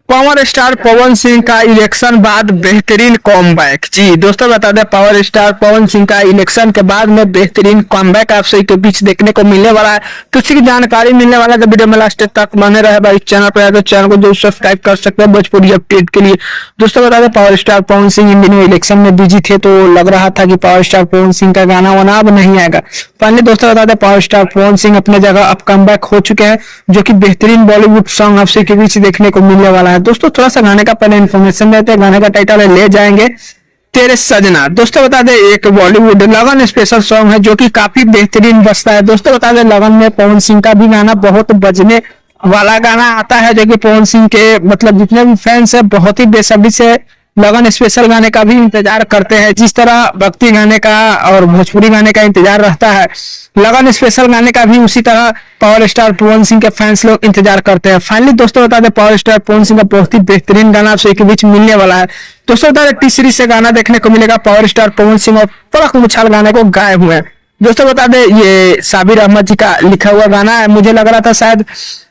Power star Pawan Singh का election बाद बेहतरीन कॉमबैक। जी दोस्तों, बता दें पावर स्टार पवन सिंह का इलेक्शन के बाद में बेहतरीन कॉमबैक आप सभी के बीच देखने को मिलने वाला है। तो इसी की जानकारी मिलने वाला है तो वीडियो में लास्ट तक बने रहे। भाई चैनल पर आए तो चैनल को जरूर सब्सक्राइब कर सकते हैं भोजपुरी अपडेट के लिए। दोस्तों बता दें पावर स्टार पवन सिंह इन दिनों इलेक्शन में बिजी थे, तो लग रहा था कि पावर स्टार पवन सिंह का गाना वाना अब नहीं आएगा। फाइनली दोस्तों बता दें पावर स्टार पवन सिंह अपने जगह अब कमबैक हो चुके हैं, जो कि बेहतरीन बॉलीवुड सॉन्ग आप सभी के बीच देखने को मिलने वाला है। दोस्तों थोड़ा सा गाने का पहले इन्फॉर्मेशन देते हैं। गाने का टाइटल है ले जाएंगे तेरे सजना। दोस्तों बता दें एक बॉलीवुड लगन स्पेशल सॉन्ग है, जो कि काफी बेहतरीन बजता है। दोस्तों बता दें लगन में पवन सिंह का भी गाना बहुत बजने वाला गाना आता है, जो कि पवन सिंह के मतलब जितने भी फैंस है बहुत ही बेसब्री से लगन स्पेशल गाने का भी इंतजार करते हैं। जिस तरह भक्ति गाने का और भोजपुरी गाने का इंतजार रहता है, लगन स्पेशल गाने का भी उसी तरह पावर स्टार पवन सिंह के फैंस लोग इंतजार करते हैं। फाइनली दोस्तों बता दें पावर स्टार पवन सिंह का बहुत ही बेहतरीन गाना आप सभी के बीच मिलने वाला है। दोस्तों बता दें टी सीरीज से गाना देखने को मिलेगा। पावर स्टार पवन सिंह और पलक मुछाल गाने को गाए हुए हैं। दोस्तों बता दें ये साबिर अहमद जी का लिखा हुआ गाना है। मुझे लग रहा था शायद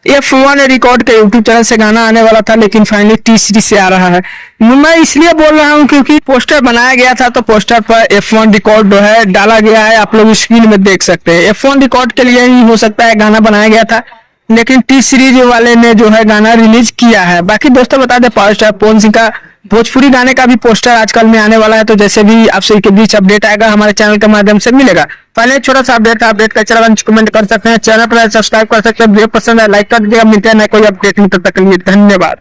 F1 रिकॉर्ड के यूट्यूब चैनल से गाना आने वाला था, लेकिन फाइनली टी सीरीज से आ रहा है। मैं इसलिए बोल रहा हूं क्योंकि पोस्टर बनाया गया था, तो पोस्टर पर F1 रिकॉर्ड जो है डाला गया है, आप लोग स्क्रीन में देख सकते हैं। F1 रिकॉर्ड के लिए ही हो सकता है गाना बनाया गया था, लेकिन टी सीरीज वाले ने जो है गाना रिलीज किया है। बाकी दोस्तों बता दें पावर स्टार पवन सिंह का भोजपुरी गाने का भी पोस्टर आजकल में आने वाला है, तो जैसे भी आप सभी के बीच अपडेट आएगा हमारे चैनल के माध्यम से मिलेगा। पहले छोटा सा अपडेट था, अपडेट का चैनल कमेंट कर सकते हैं, चैनल पर सब्सक्राइब कर सकते हैं। वीडियो पसंद है लाइक कर दीजिएगा। मिलते हैं नए कोई अपडेट में, तब तक के लिए धन्यवाद।